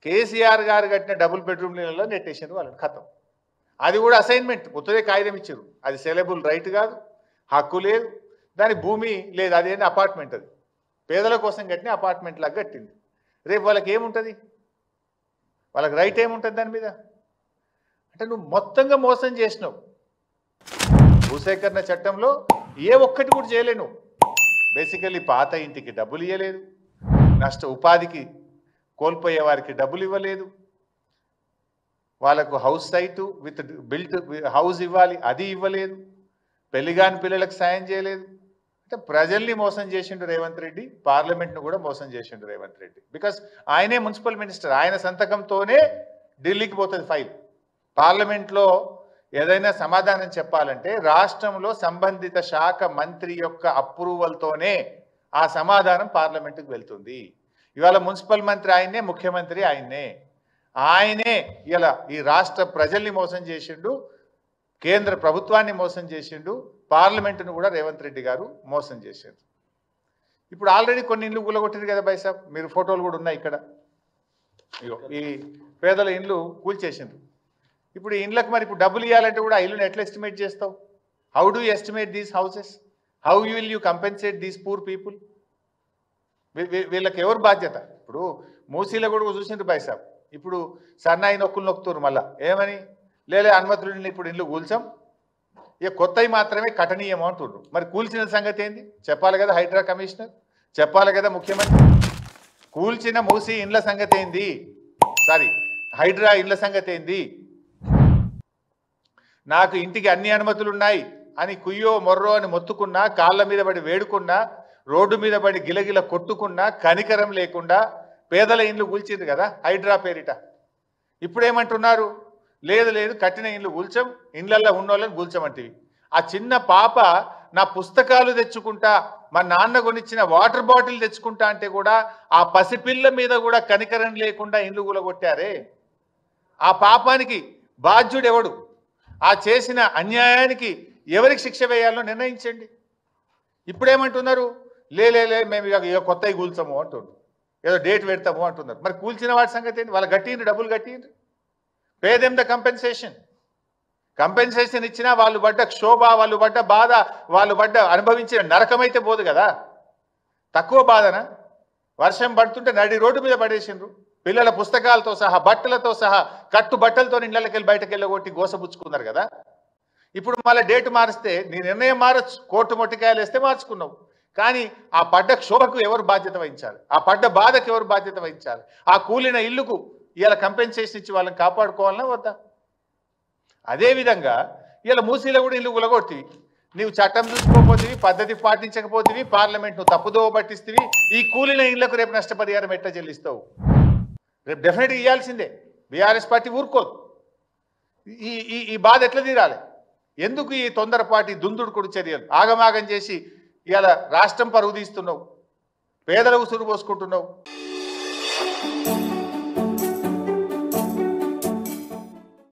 కేసీఆర్ గారు కట్టిన double bedroom ఇళ్లలో నెట్టేసారు వాళ్ళని ఖతం. అది కూడా అసైన్మెంట్ ముత్తదే కాగితం ఇచ్చారు. అది సెలబుల్ రైట్ కాదు, హక్కు లేదు, దాని భూమి లేదు, అదేంటి అపార్ట్మెంట్. అది పేదల కోసం కట్టిన అపార్ట్మెంట్ లాగా కట్టింది. రేపు వాళ్ళకి ఏముంటుంది? వాళ్ళకి రైట్ ఏముంటుంది దాని మీద? అంటే నువ్వు మొత్తంగా మోసం చేసినావు. భూసేకరణ చట్టంలో ఏ ఒక్కటి కూడా చేయలేను. బేసికల్లీ పాత ఇంటికి డబ్బులు ఇవ్వలేదు, ఉపాధికి కోల్పోయే వారికి డబ్బులు ఇవ్వలేదు, వాళ్ళకు house site with built house ఇవ్వాలి, అది ఇవ్వలేదు, పెళ్లిగాని పిల్లలకు సాయం చేయలేదు. అంటే ప్రజల్ని మోసం చేసిండు రేవంత్ రెడ్డి, పార్లమెంట్ను కూడా మోసం చేసిండు రేవంత్ రెడ్డి. బికాస్ ఆయనే మున్సిపల్ మినిస్టర్, ఆయన సంతకంతోనే ఢిల్లీకి పోతుంది ఫైల్. పార్లమెంట్లో ఏదైనా సమాధానం చెప్పాలంటే రాష్ట్రంలో సంబంధిత శాఖ మంత్రి యొక్క అప్రూవల్తోనే ఆ సమాధానం పార్లమెంటుకు వెళ్తుంది. ఇవాళ మున్సిపల్ మంత్రి ఆయన్నే, ముఖ్యమంత్రి ఆయనే ఇలా ఈ రాష్ట్ర ప్రజల్ని మోసం చేసిండు, కేంద్ర ప్రభుత్వాన్ని మోసం చేసిండు, పార్లమెంటును కూడా రేవంత్ రెడ్డి గారు మోసం చేసిండు. ఇప్పుడు ఆల్రెడీ కొన్ని ఇండ్లు కూలగొట్టింది కదా బై సాబ్, మీరు ఫోటోలు కూడా ఉన్నాయి ఇక్కడ. ఈ పేదల ఇండ్లు కూల్చేసిండ్రు. ఇప్పుడు ఈ ఇండ్లకు మరి ఇప్పుడు డబ్బులు ఇవ్వాలంటే కూడా ఆ ఇల్లుని ఎట్లా ఎస్టిమేట్ చేస్తావు? How do you estimate these houses? How will you compensate these poor people? వీళ్ళకి ఎవరు బాధ్యత? ఇప్పుడు మూసీలో కూడా చూసిండ్రు బై సాబ్. ఇప్పుడు సన్నాయి నొక్కులు నొక్కుతున్నారు మళ్ళా. ఏమని? లేలే అనుమతులు ఇప్పుడు ఇండ్లు కూల్చాం, ఇక కొత్తవి మాత్రమే కఠనీయం అంటుండ్రు. మరి కూల్చిన సంగతి ఏంది చెప్పాలి కదా హైడ్రా కమిషనర్, చెప్పాలి కదా ముఖ్యమంత్రి. కూల్చిన మూసీ ఇండ్ల సంగతి ఏంది? హైడ్రా ఇండ్ల సంగతి ఏంది? నాకు ఇంటికి అన్ని అనుమతులు ఉన్నాయి అని కుయ్యో మొర్రో అని మొత్తుకున్నా, కాళ్ళ మీద పడి వేడుకున్నా, రోడ్డు మీద పడి గిలగిల కొట్టుకున్నా కనికరం లేకుండా పేదల ఇండ్లు కూల్చింది కదా హైడ్రా పేరిట. ఇప్పుడేమంటున్నారు? లేదు కట్టిన ఇండ్లు కూల్చం, ఇండ్లల్లో ఉన్నోళ్ళని కూల్చమంటివి. ఆ చిన్న పాప నా పుస్తకాలు తెచ్చుకుంటా, మా నాన్న కొనిచ్చిన వాటర్ బాటిల్ తెచ్చుకుంటా అంటే కూడా ఆ పసిపిల్ల మీద కూడా కనికరం లేకుండా ఇండ్లు కూలగొట్టారే. ఆ పాపానికి బాధ్యుడు ఎవడు? ఆ చేసిన అన్యాయానికి ఎవరికి శిక్ష వేయాలో నిర్ణయించండి. ఇప్పుడేమంటున్నారు? లే మేము ఇక కొత్తవి కూల్చము అంటున్నారు, ఏదో డేట్ పెడతాము అంటున్నారు. మరి కూల్చిన వాటి సంగతి ఏంటి? వాళ్ళు కట్టిండ్రు, డబ్బులు కట్టిండ్రు, పే దెమ్ ద కంపెన్సేషన్ ఇచ్చినా వాళ్ళు పడ్డ క్షోభ, వాళ్ళు పడ్డ బాధ, వాళ్ళు అనుభవించిన నరకమైతే పోదు కదా. తక్కువ బాధన? వర్షం పడుతుంటే నడి రోడ్డు మీద పడేసిండ్రు, పిల్లల పుస్తకాలతో సహా, బట్టలతో సహా, కట్టు బట్టలతో ఇళ్ళకి వెళ్ళి బయటకు వెళ్ళగొట్టి గోసపుచ్చుకున్నారు కదా. ఇప్పుడు మళ్ళీ డేటు మారిస్తే నీ నిర్ణయం మారచ్చు, కోర్టు మొట్టికాయలు వేస్తే మార్చుకున్నావు. కానీ ఆ పడ్డ క్షోభకు ఎవరు బాధ్యత వహించాలి? ఆ పడ్డ బాధకు ఎవరు బాధ్యత వహించాలి? ఆ కూలిన ఇల్లుకు ఇలా కంపెన్సేషన్ ఇచ్చి వాళ్ళని కాపాడుకోవాలన్నా వద్దా? అదేవిధంగా ఇలా మూసీలో కూడా ఇల్లు కూలగొట్టివి, నీవు చట్టం చూసుకోపోతివి, పద్ధతి పాటించకపోతివి, పార్లమెంట్ నువ్వు తప్పుదోవ పట్టిస్తేవి. ఈ కూలిన ఇళ్లకు రేపు నష్టపరిహారం ఎట్లా చెల్లిస్తావు? రేపు డెఫినెట్గా ఇవ్వాల్సిందే. బీఆర్ఎస్ పార్టీ ఊరుకోదు. ఈ బాధ ఎట్లా తీరాలి? ఎందుకు ఈ తొందరపాటి దుందుడుకుడు చర్యలు? ఆగమాగం చేసి ఇలా రాష్ట్రం పరుగు తీస్తున్నావు, పేదల ఉసురు పోసుకుంటున్నావు.